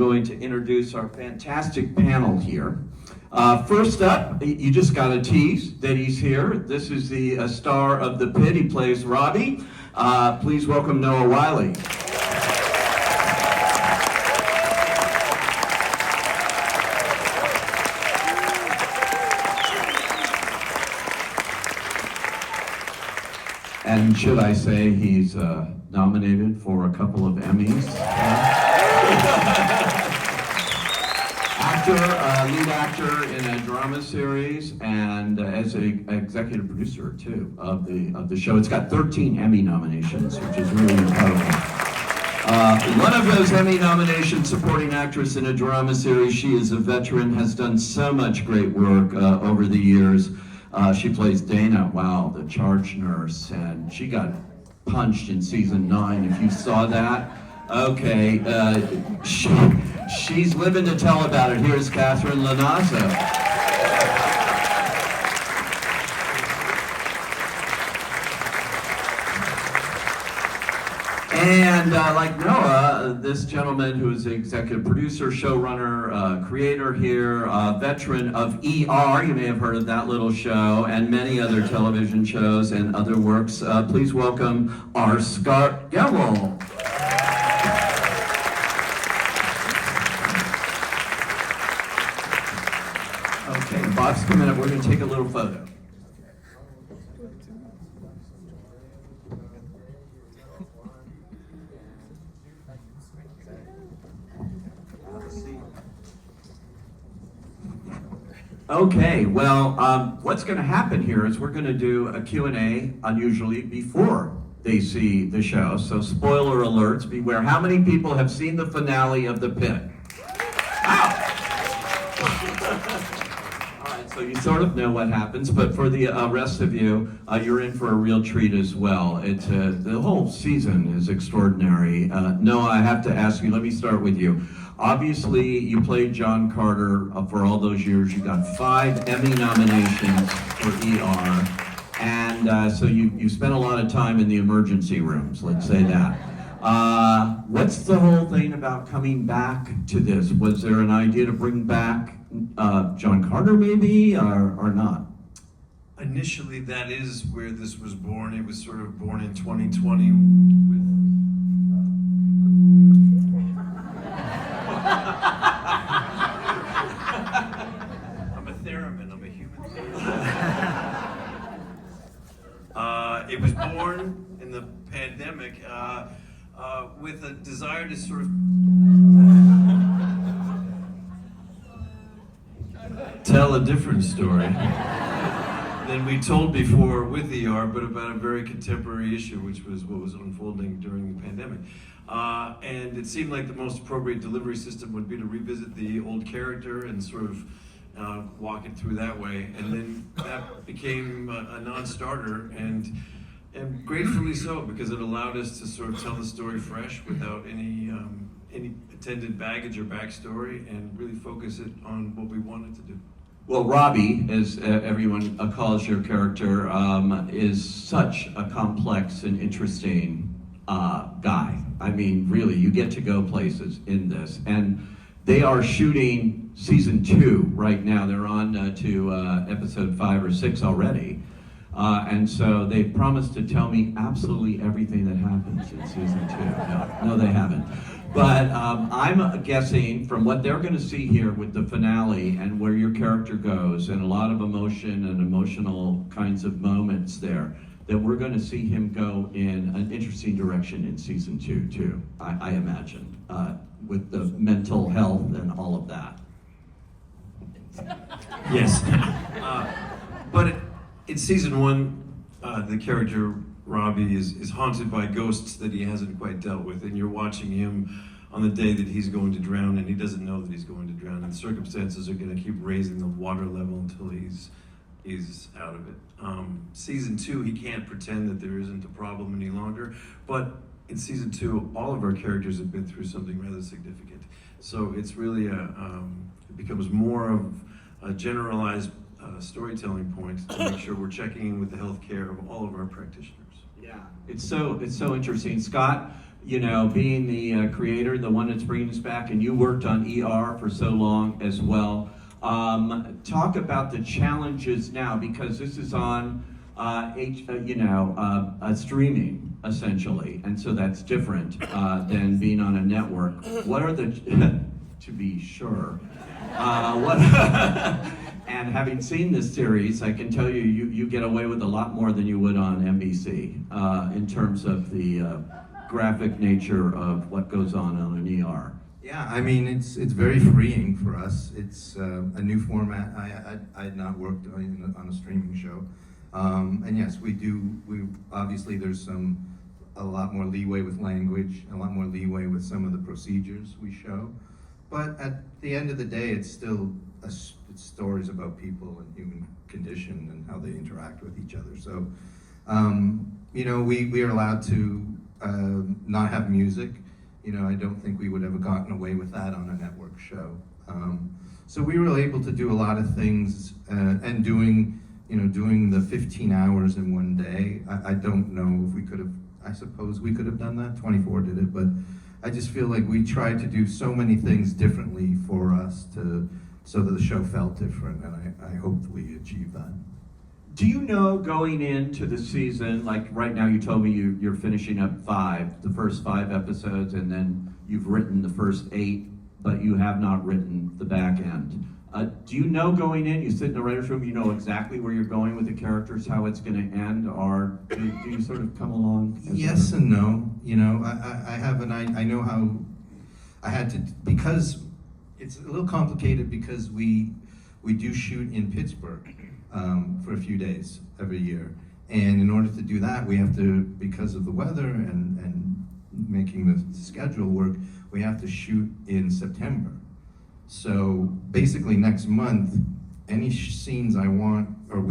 going to introduce our fantastic panel here. First up, you just got a tease that he's here. This is the star of the Pitt. He plays Robbie. Please welcome Noah Wyle. And should I say he's nominated for a couple of Emmys? Lead actor in a drama series, and as an executive producer too of the show. It's got 13 Emmy nominations, which is really incredible. One of those Emmy nominations, supporting actress in a drama series. She is a veteran, has done so much great work over the years. She plays Dana, wow, the charge nurse, and she got punched in season 9, if you saw that. Okay, she's living to tell about it. Here's Katherine LaNasa. And like Noah, this gentleman who is the executive producer, showrunner, creator here, veteran of ER, you may have heard of that little show, and many other television shows and other works. Please welcome our Gemmill. Okay, Bob's coming up. We're going to take a little photo. Okay, well, what's going to happen here is we're going to do a Q&A, unusually, before they see the show. So spoiler alerts, beware. How many people have seen the finale of The Pitt? Wow! All right, so you sort of know what happens, but for the rest of you, you're in for a real treat as well. It's the whole season is extraordinary. Noah, I have to ask you, let me start with you. Obviously, you played John Carter for all those years. You got 5 Emmy nominations for ER, and so you spent a lot of time in the emergency rooms, let's say that. What's the whole thing about coming back to this? Was there an idea to bring back John Carter maybe, or not? Initially, that is where this was born. It was sort of born in 2020 with... I'm a theremin, I'm a human theremin. It was born in the pandemic with a desire to sort of tell a different story than we told before with ER, but about a very contemporary issue, which was what was unfolding during the pandemic. And it seemed like the most appropriate delivery system would be to revisit the old character and sort of walk it through that way. And then that became a non-starter, and gratefully so, because it allowed us to sort of tell the story fresh without any attendant baggage or backstory, and really focus it on what we wanted to do. Well, Robbie, as everyone calls your character, is such a complex and interesting guy. I mean, really, you get to go places in this. And they are shooting season 2 right now. They're on to episode 5 or 6 already. And so they promised to tell me absolutely everything that happens in season 2. No, they haven't. But I'm guessing from what they're going to see here with the finale and where your character goes, and a lot of emotion and emotional kinds of moments there, that we're going to see him go in an interesting direction in season 2 too, I imagine, with the mental health and all of that. Yes. But in season 1, the character Robbie is haunted by ghosts that he hasn't quite dealt with, and you're watching him on the day that he's going to drown, and he doesn't know that he's going to drown, and circumstances are going to keep raising the water level until he's out of it. Season 2, he can't pretend that there isn't a problem any longer, but in season 2, all of our characters have been through something rather significant. So it's really it becomes more of a generalized storytelling point to make sure we're checking in with the health care of all of our practitioners. Yeah, it's so interesting. Scott, you know, being the creator, the one that's bringing us back, and you worked on ER for so long as well. Talk about the challenges now, because this is on streaming essentially, and so that's different than being on a network. What are the to be sure? What? And having seen this series, I can tell you, you get away with a lot more than you would on NBC in terms of the graphic nature of what goes on an ER. Yeah, I mean, it's very freeing for us. It's a new format. I had not worked on a streaming show. And yes, we obviously there's a lot more leeway with language, a lot more leeway with some of the procedures we show. But at the end of the day, it's still it's stories about people and human condition and how they interact with each other. So, we are allowed to not have music. I don't think we would have gotten away with that on a network show. So we were able to do a lot of things, and doing the 15 hours in one day. I don't know if we could have, I suppose we could have done that, 24 did it, but I just feel like we tried to do so many things differently for us so that the show felt different, and I hope we achieved that. Do you know going into the season, like right now you told me you're finishing up the first 5 episodes, and then you've written the first 8, but you have not written the back end. Do you know going in, you sit in the writer's room, you know exactly where you're going with the characters, how it's going to end, or do you sort of come along? Yes and no. I have I know how I had to, because it's a little complicated, because we do shoot in Pittsburgh for a few days every year. And in order to do that, we have to, because of the weather and making the schedule work, we have to shoot in September. So basically next month, any scenes we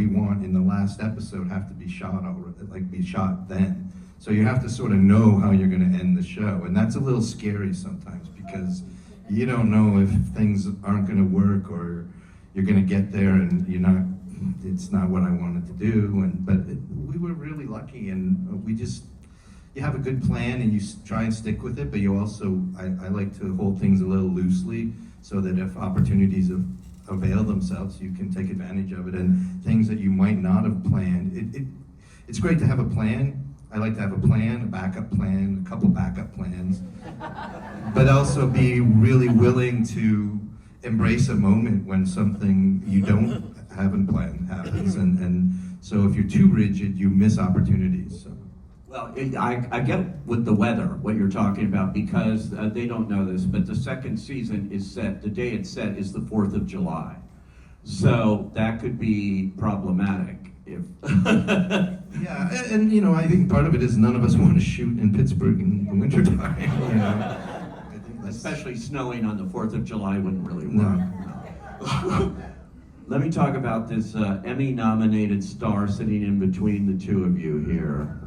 want in the last episode have to be shot then. So you have to sort of know how you're going to end the show. And that's a little scary sometimes, because you don't know if things aren't going to work, or you're going to get there and it's not what I wanted to do. We were really lucky, and you have a good plan and you try and stick with it, but you also, I like to hold things a little loosely, so that if opportunities avail themselves, you can take advantage of it, and things that you might not have planned. It's great to have a plan. I like to have a plan, a backup plan, a couple backup plans, but also be really willing to embrace a moment when something you haven't planned happens, and so if you're too rigid, you miss opportunities. So. Well, I get with the weather what you're talking about, because they don't know this, but the second season is set, the day it's set is the 4th of July. So that could be problematic if... Yeah, and I think part of it is none of us want to shoot in Pittsburgh in the wintertime. I think especially snowing on the 4th of July wouldn't really work. No. Let me talk about this Emmy-nominated star sitting in between the two of you here.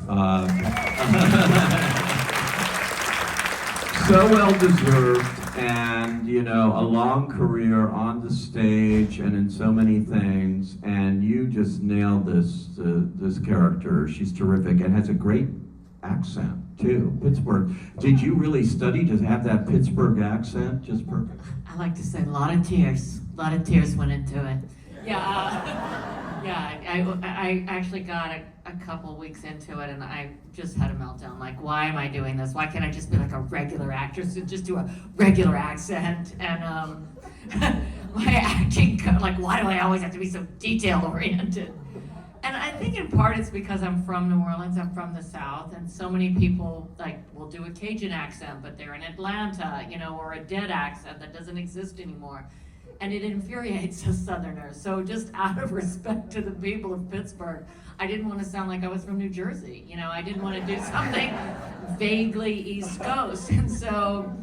So well-deserved, and a long career on the stage and in so many things, and you just nailed this character. She's terrific and has a great accent too. Pittsburgh. Did you really study to have that Pittsburgh accent? Just perfect. I like to say a lot of tears. A lot of tears went into it. I actually got a couple weeks into it, and I just had a meltdown. Like, why am I doing this? Why can't I just be like a regular actress and just do a regular accent? And my acting, like, why do I always have to be so detail-oriented? And I think in part it's because I'm from New Orleans, I'm from the South, and so many people will do a Cajun accent, but they're in Atlanta, or a dead accent that doesn't exist anymore. And it infuriates us Southerners. So just out of respect to the people of Pittsburgh, I didn't want to sound like I was from New Jersey. I didn't want to do something vaguely East Coast. And so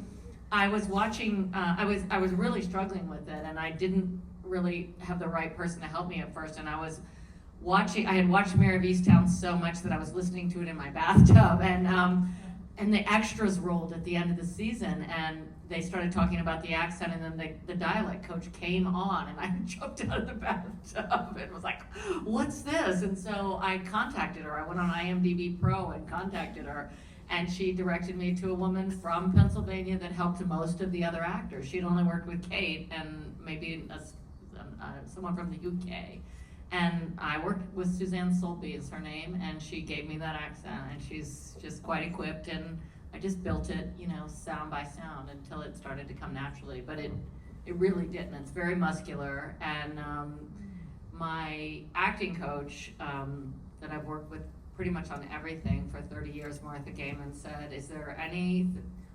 I was watching, I was really struggling with it, and I didn't really have the right person to help me at first. And I had watched Mayor of Easttown so much that I was listening to it in my bathtub, and the extras rolled at the end of the season, and they started talking about the accent, and then the dialect coach came on, and I jumped out of the bathtub and was like, what's this? And so I contacted her. I went on IMDb Pro and contacted her, And she directed me to a woman from Pennsylvania that helped most of the other actors. She'd only worked with Kate and maybe someone from the UK. And I worked with Suzanne Solby is her name, and she gave me that accent, and she's just quite equipped, and I just built it, you know, sound by sound until it started to come naturally, but it really didn't. It's very muscular, and my acting coach that I've worked with pretty much on everything for 30 years, Martha Gaiman, said, is there any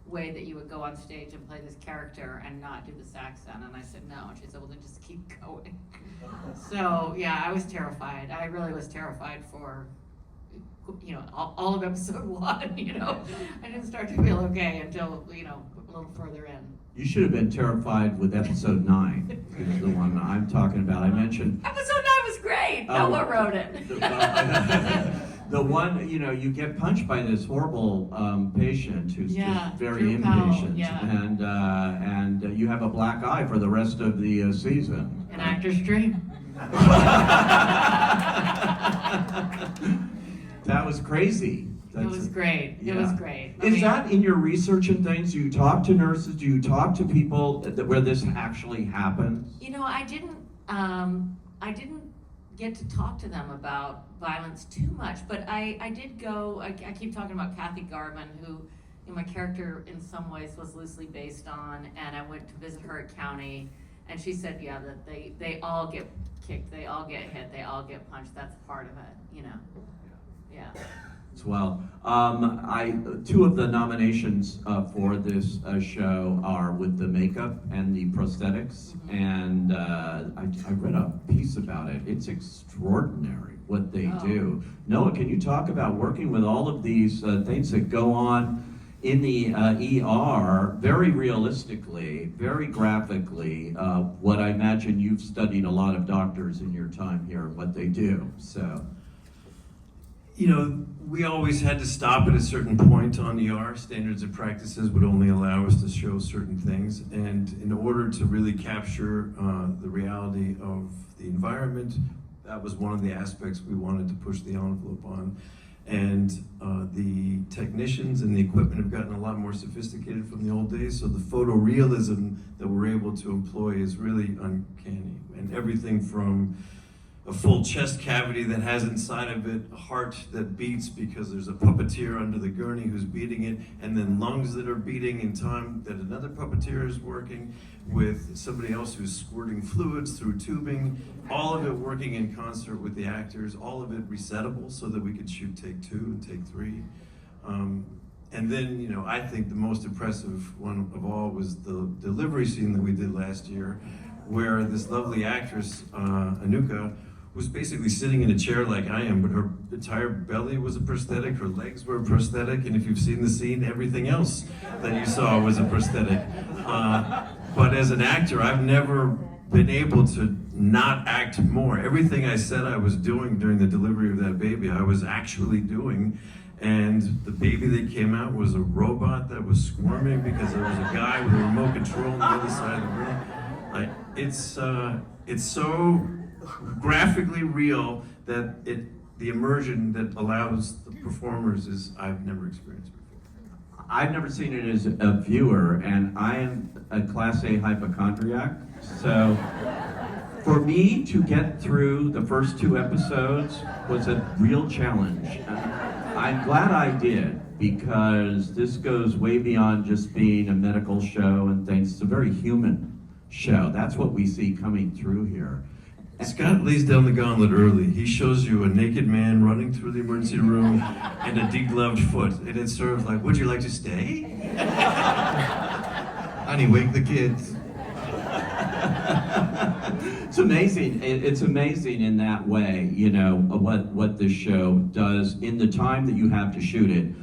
way that you would go on stage and play this character and not do this accent? And I said, no. And she said, well, then just keep going. So, yeah, I was terrified. I really was terrified for, you know, all of episode 1, you know. I didn't start to feel okay until, you know, a little further in. You should have been terrified with episode 9, is the one I'm talking about. I mentioned... Episode 9 was great! Noah wrote it. The one, you know, you get punched by this horrible patient who's just very Drew Powell, impatient, yeah. and you have a black eye for the rest of the season. An actor's dream. That was crazy. It was great. Yeah. It was great. Is that in your research and things? Do you talk to nurses? Do you talk to people where this actually happens? You know, I didn't get to talk to them about violence too much, but I did go, I keep talking about Kathy Garvin, who, you know, my character in some ways was loosely based on, and I went to visit her at County, and she said, yeah, that they all get kicked, they all get hit, they all get punched, that's part of it, you know, yeah. As well. Two of the nominations for this show are with the makeup and the prosthetics, and I read a piece about it. It's extraordinary what they do. Noah, can you talk about working with all of these things that go on in the ER very realistically, very graphically, what I imagine you've studied a lot of doctors in your time here and what they do, so. You know, we always had to stop at a certain point on ER. Standards and practices would only allow us to show certain things. And in order to really capture the reality of the environment, that was one of the aspects we wanted to push the envelope on. And the technicians and the equipment have gotten a lot more sophisticated from the old days, so the photorealism that we're able to employ is really uncanny. And everything from a full chest cavity that has inside of it a heart that beats because there's a puppeteer under the gurney who's beating it, and then lungs that are beating in time that another puppeteer is working with somebody else who's squirting fluids through tubing, all of it working in concert with the actors, all of it resettable so that we could shoot take 2 and take 3. And then, you know, I think the most impressive one of all was the delivery scene that we did last year, where this lovely actress, Anuka, was basically sitting in a chair like I am, but her entire belly was a prosthetic, her legs were a prosthetic, and if you've seen the scene, everything else that you saw was a prosthetic. But as an actor, I've never been able to not act more. Everything I said I was doing during the delivery of that baby, I was actually doing. And the baby that came out was a robot that was squirming because there was a guy with a remote control on the other side of the room. It's so graphically real that the immersion that allows the performers is I've never experienced before. I've never seen it as a viewer, and I am a Class A hypochondriac, so for me to get through the first 2 episodes was a real challenge. I'm glad I did, because this goes way beyond just being a medical show and things. It's a very human show. That's what we see coming through here. Scott lays down the gauntlet early. He shows you a naked man running through the emergency room and a degloved foot. And it's sort of like, would you like to stay? Honey, wake the kids. It's amazing. It's amazing in that way, you know, what this show does in the time that you have to shoot it.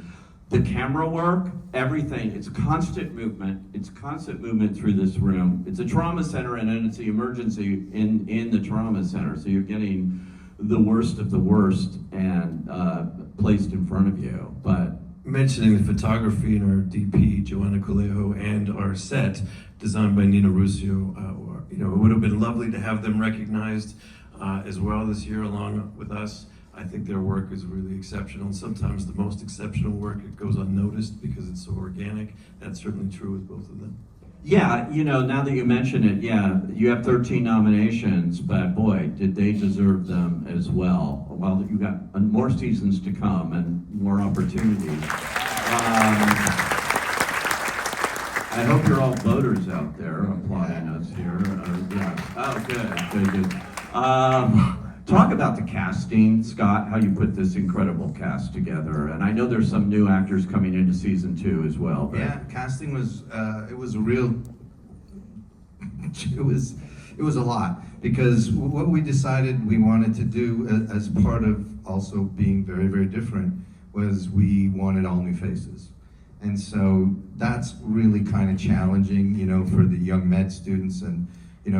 The camera work, everything, it's constant movement. It's constant movement through this room. It's a trauma center, and then it's the emergency in the trauma center. So you're getting the worst of the worst and placed in front of you. But mentioning the photography in our DP, Joanna Colejo, and our set, designed by Nina Ruscio, you know, it would have been lovely to have them recognized as well this year along with us. I think their work is really exceptional. And sometimes the most exceptional work, it goes unnoticed because it's so organic. That's certainly true with both of them. Yeah, now that you mention it, yeah, you have 13 nominations, but boy, did they deserve them as well. Well, you got more seasons to come and more opportunities. I hope you're all voters out there applauding us here. Yeah. Oh, good. Talk about the casting, Scott, how you put this incredible cast together. And I know there's some new actors coming into season 2 as well. But... Yeah, casting was, it was a real, it was a lot. Because what we decided we wanted to do as part of also being very, very different was we wanted all new faces. And so that's really kind of challenging, for the young med students and,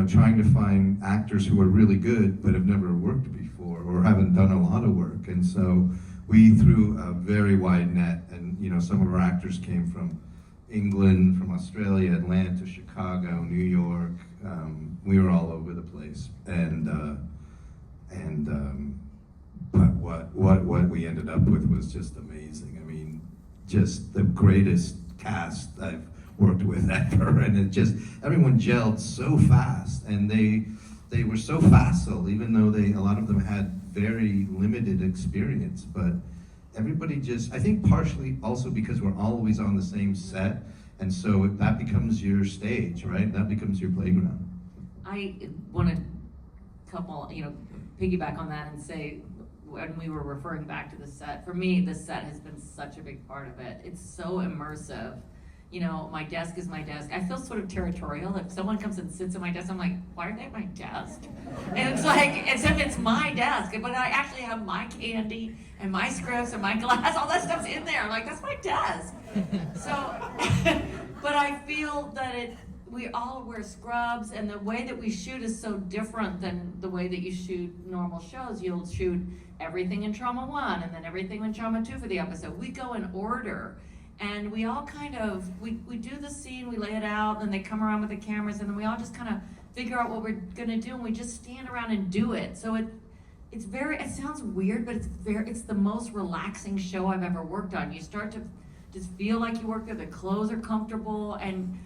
trying to find actors who are really good but have never worked before or haven't done a lot of work. And so we threw a very wide net, and, some of our actors came from England, from Australia, Atlanta, Chicago, New York. We were all over the place. But what we ended up with was just amazing. I mean, just the greatest cast I've worked with ever, and everyone gelled so fast, and they were so facile, even though a lot of them had very limited experience. But everybody I think partially also because we're always on the same set, and so that becomes your stage, right? That becomes your playground. I want to piggyback on that and say, when we were referring back to the set, for me, the set has been such a big part of it. It's so immersive. My desk is my desk. I feel sort of territorial. If someone comes and sits at my desk, I'm like, why are they at my desk? And it's like, as if it's my desk, but I actually have my candy and my scripts and my glass, all that stuff's in there. Like, that's my desk. So, but I feel that we all wear scrubs, and the way that we shoot is so different than the way that you shoot normal shows. You'll shoot everything in Trauma 1 and then everything in Trauma 2 for the episode. We go in order, and we all kind of, we do the scene, we lay it out, and they come around with the cameras, and then we all just kind of figure out what we're gonna do, and we just stand around and do it. So it sounds weird, but it's the most relaxing show I've ever worked on. You start to just feel like you work there, the clothes are comfortable, and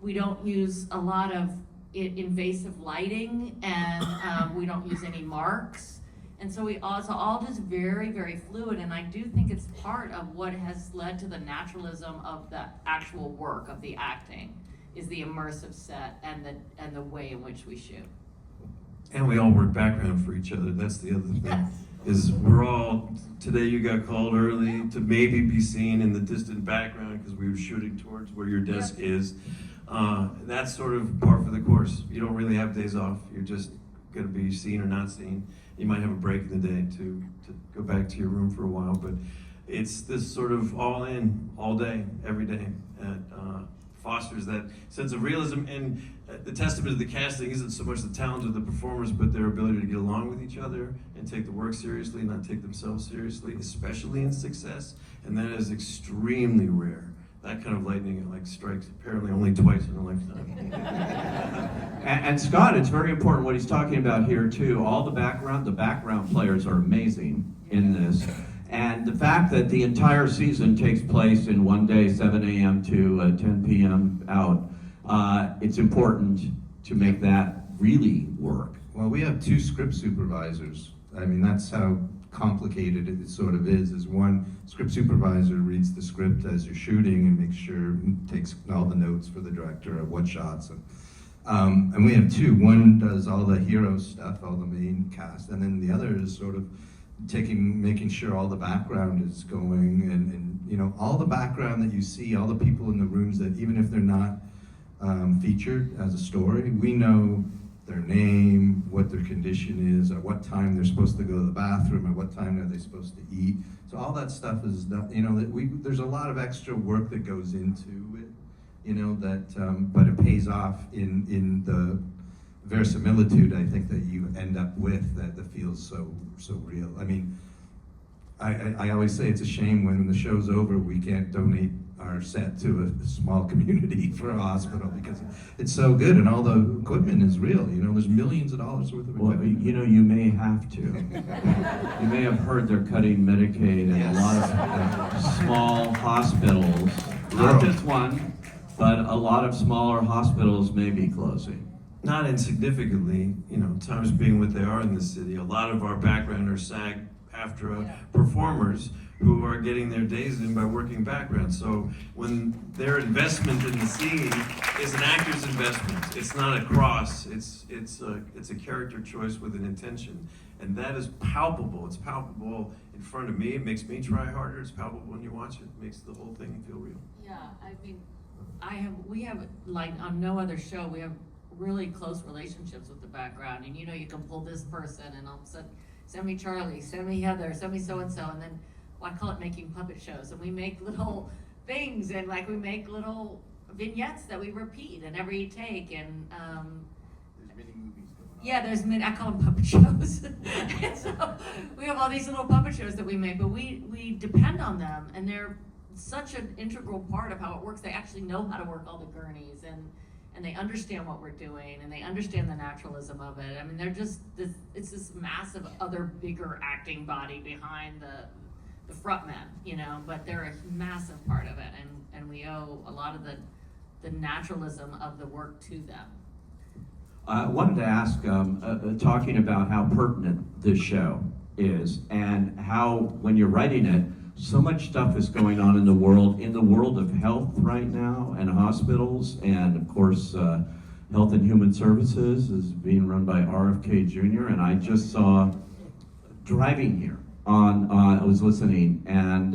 we don't use a lot of invasive lighting, and we don't use any marks. And so it's all just very, very fluid, and I do think it's part of what has led to the naturalism of the actual work of the acting, is the immersive set and the way in which we shoot. And we all work background for each other. That's the other thing. Yes. Is we're all, today you got called early to maybe be seen in the distant background because we were shooting towards where your desk is. That's sort of par for the course. You don't really have days off. You're just going to be seen or not seen. You might have a break in the day to go back to your room for a while, but it's this sort of all in, all day, every day. Fosters that sense of realism, and the testament of the casting isn't so much the talent of the performers, but their ability to get along with each other and take the work seriously, not take themselves seriously, especially in success, and that is extremely rare. That kind of lightning strikes apparently only twice in a lifetime. And Scott, it's very important what he's talking about here too. All the background players are amazing in this. And the fact that the entire season takes place in one day, 7 a.m. to 10 p.m. out, it's important to make that really work. Well, we have 2 script supervisors. I mean, that's how complicated it sort of is one script supervisor reads the script as you're shooting and makes sure, takes all the notes for the director of what shots. And we have 2. One does all the hero stuff, all the main cast, and then the other is sort of making sure all the background is going, and all the background that you see, all the people in the rooms that even if they're not featured as a story, we know their name, what their condition is, at what time they're supposed to go to the bathroom, at what time are they supposed to eat. So all that stuff is, there's a lot of extra work that goes into it, but it pays off in the verisimilitude, I think, that you end up with that feels so real. I mean, I always say it's a shame when the show's over we can't donate our set to a small community for a hospital because it's so good and all the equipment is real. You know, there's millions of dollars worth of Well, equipment. you know, you may have to. You may have heard they're cutting Medicaid and a lot of small hospitals, not just one, but a lot of smaller hospitals may be closing. Not insignificantly, you know, times being what they are in this city, a lot of our background are SAG-AFTRA performers who are getting their days in by working background. So when their investment in the scene is an actor's investment, it's not a cross, it's a character choice with an intention. And that is palpable. It's palpable in front of me. It makes me try harder. It's palpable when you watch it. It makes the whole thing feel real. Yeah, I mean, we have, like, on no other show, we have really close relationships with the background, and you know, you can pull this person, and all of a sudden, send me Charlie, send me Heather, send me so-and-so, and then, well, I call it making puppet shows, and we make little things, and like, we make little vignettes that we repeat in every take, and, There's many movies going on. yeah, I call them puppet shows. And so, we have all these little puppet shows that we make, but we depend on them, and they're such an integral part of how it works. They actually know how to work all the gurneys, and they understand what we're doing, and they understand the naturalism of it. I mean, they're just it's this massive other bigger acting body behind the front men, you know, but they're a massive part of it, and we owe a lot of the naturalism of the work to them. I wanted to ask, talking about how pertinent this show is, and how, when you're writing it, so much stuff is going on in the world of health right now, and hospitals, and of course, Health and Human Services is being run by RFK Jr., and I just saw, driving here, I was listening, and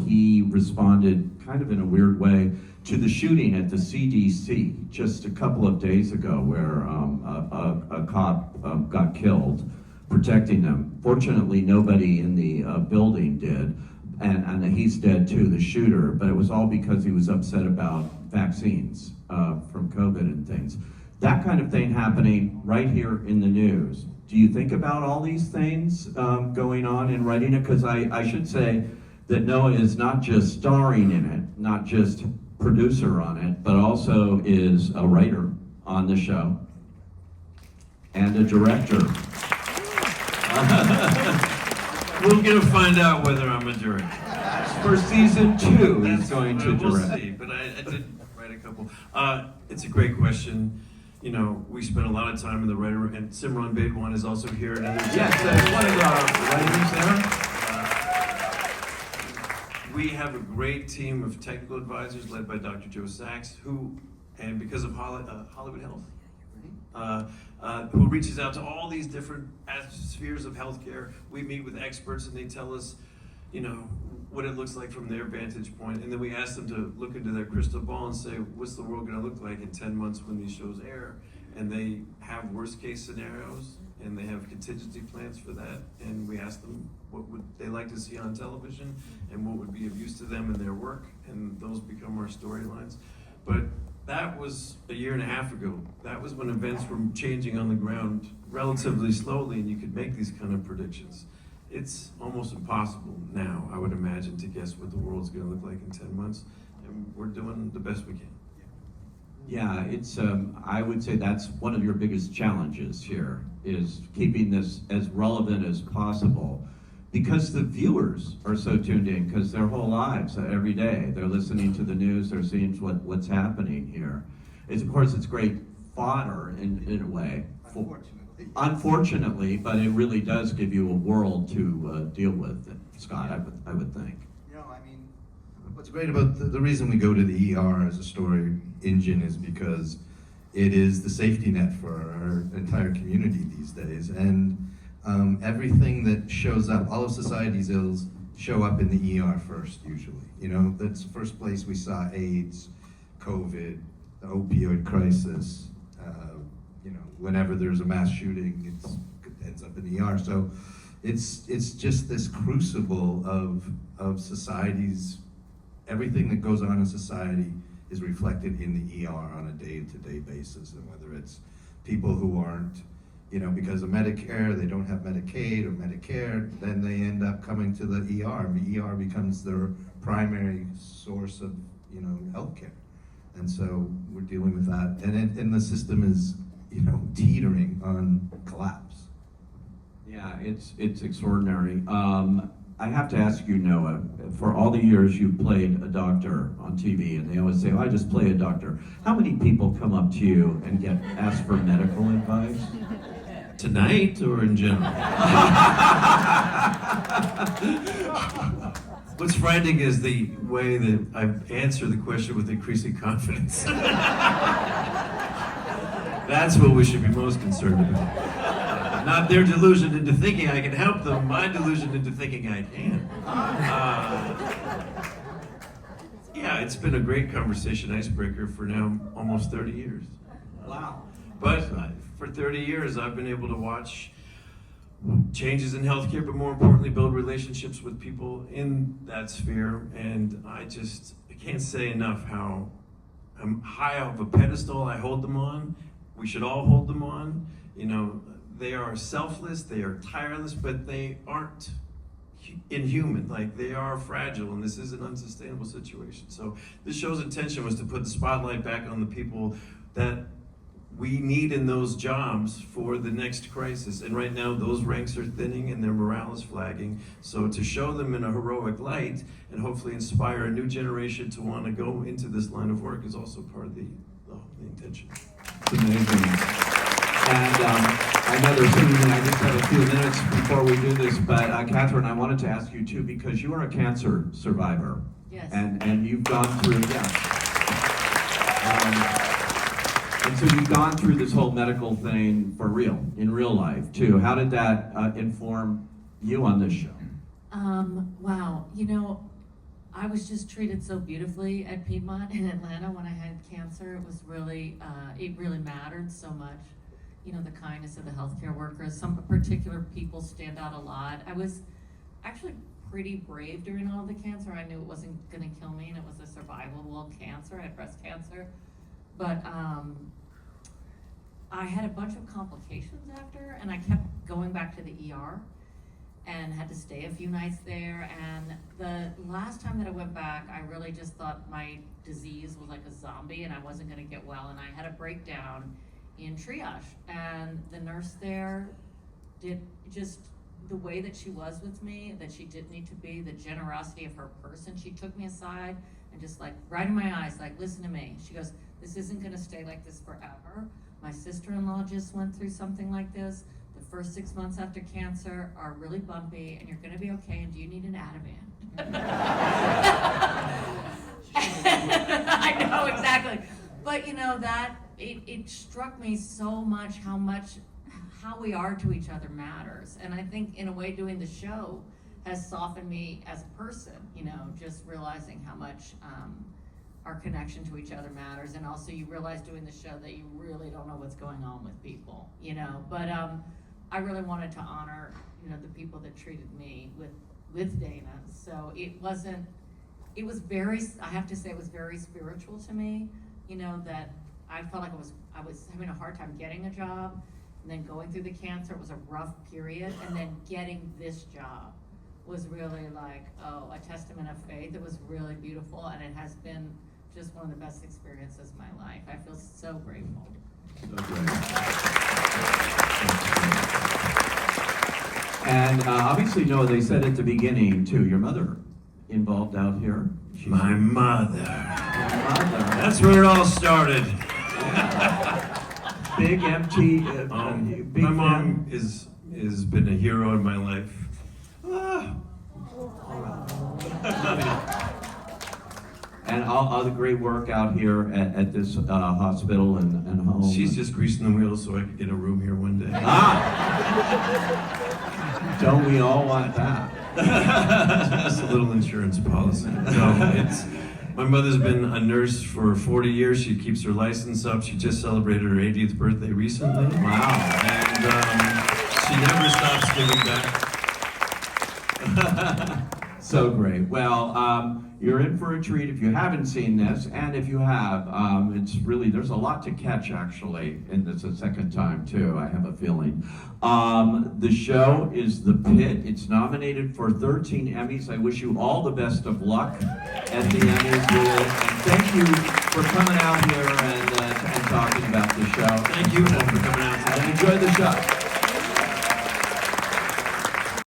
he responded kind of in a weird way to the shooting at the CDC just a couple of days ago, where a cop got killed protecting them. Fortunately, nobody in the building did. And he's dead too, the shooter, but it was all because he was upset about vaccines from COVID and things. That kind of thing happening right here in the news. Do you think about all these things going on in writing it? Because I should say that Noah is not just starring in it, not just producer on it, but also is a writer on the show and a director. We're gonna find out whether I'm a director. For season 2, he's going to We'll direct. see, but I did write a couple. It's a great question. You know, we spent a lot of time in the writer room, and Simran Bedwan is also here. And Yes, one of the writers there. we have a great team of technical advisors led by Dr. Joe Sachs, who, and because of Hollywood Health, who reaches out to all these different spheres of healthcare. We meet with experts, and they tell us, you know, what it looks like from their vantage point, and then we ask them to look into their crystal ball and say, what's the world going to look like in 10 months when these shows air? And they have worst case scenarios, and they have contingency plans for that, and we ask them what would they like to see on television, and what would be of use to them in their work, and those become our storylines. But that was a year and a half ago. That was when events were changing on the ground relatively slowly, and you could make these kind of predictions. It's almost impossible now, I would imagine, to guess what the world's going to look like in 10 months, and we're doing the best we can. Yeah, it's, I would say that's one of your biggest challenges here, is keeping this as relevant as possible, because the viewers are so tuned in, because their whole lives, every day, they're listening to the news, they're seeing what's happening here. Of course, it's great fodder in a way. Unfortunately, but it really does give you a world to deal with, Scott, I would think. You know, I mean, what's great about the reason we go to the ER as a story engine is because it is the safety net for our entire community these days. And everything that shows up, all of society's ills show up in the ER first, usually. You know, that's the first place we saw AIDS, COVID, the opioid crisis. You know, whenever there's a mass shooting, it ends up in the ER. So it's just this crucible of society's, everything that goes on in society is reflected in the ER on a day-to-day basis. And whether it's people who aren't, you know, because of Medicare, they don't have Medicaid or Medicare, then they end up coming to the ER. And the ER becomes their primary source of healthcare. And so we're dealing with that, and the system is, teetering on collapse. Yeah, it's extraordinary. I have to ask you, Noah, for all the years you've played a doctor on TV, and they always say, "Oh, I just play a doctor." How many people come up to you and get asked for medical advice? Tonight or in general? What's frightening is the way that I answer the question with increasing confidence. That's what we should be most concerned about. Not their delusion into thinking I can help them, my delusion into thinking I can. Yeah, it's been a great conversation icebreaker for now almost 30 years. Wow. But for 30 years, I've been able to watch changes in healthcare, but more importantly, build relationships with people in that sphere. And I can't say enough how I'm high off a pedestal I hold them on. We should all hold them on. They are selfless, they are tireless, but they aren't inhuman. Like, they are fragile, and this is an unsustainable situation. So this show's intention was to put the spotlight back on the people that we need in those jobs for the next crisis. And right now, those ranks are thinning and their morale is flagging. So to show them in a heroic light and hopefully inspire a new generation to want to go into this line of work is also part of the intention. It's amazing. And I know there's something, I just have a few minutes before we do this, but Katherine, I wanted to ask you too, because you are a cancer survivor. Yes. And you've gone through, and so you've gone through this whole medical thing for real, in real life too. How did that inform you on this show? Wow, I was just treated so beautifully at Piedmont in Atlanta when I had cancer. It was really, it really mattered so much. The kindness of the healthcare workers. Some particular people stand out a lot. I was actually pretty brave during all of the cancer. I knew it wasn't gonna kill me, and it was a survivable cancer. I had breast cancer. But I had a bunch of complications after, and I kept going back to the ER and had to stay a few nights there. And the last time that I went back, I really just thought my disease was like a zombie and I wasn't gonna get well. And I had a breakdown in triage, and the nurse there did just the way that she was with me, that she did need to be, the generosity of her person. She took me aside and just like right in my eyes, like, listen to me. She goes, this isn't gonna stay like this forever. My sister-in-law just went through something like this. The first 6 months after cancer are really bumpy, and you're gonna be okay, and do you need an Ativan? I know, exactly. But that, it struck me so much how we are to each other matters. And I think in a way doing the show has softened me as a person, just realizing how much our connection to each other matters. And also you realize doing the show that you really don't know what's going on with people, But I really wanted to honor, the people that treated me with Dana. So it was very, I have to say it was very spiritual to me, that I felt like I was having a hard time getting a job, and then going through the cancer, it was a rough period, and then getting this job was really like, a testament of faith. It was really beautiful, and it has been just one of the best experiences of my life. I feel so grateful. So great. And obviously, Noah, they said at the beginning too, your mother involved out here. My mother. Your mother. That's where it all started. Big MT. Big my mom has been a hero in my life. And all the great work out here at this hospital and home. She's just greasing the wheels so I could get a room here one day. Don't we all want that? Just a little insurance policy. No, my mother's been a nurse for 40 years. She keeps her license up. She just celebrated her 80th birthday recently. Wow. And she never stops giving back. So great. Well, you're in for a treat if you haven't seen this, and if you have, it's really, there's a lot to catch actually, and it's a second time too, I have a feeling. The show is The Pit. It's nominated for 13 Emmys. I wish you all the best of luck at the Emmys with it, and thank you for coming out here and talking about the show. Thank you all for coming out today. And enjoy the show.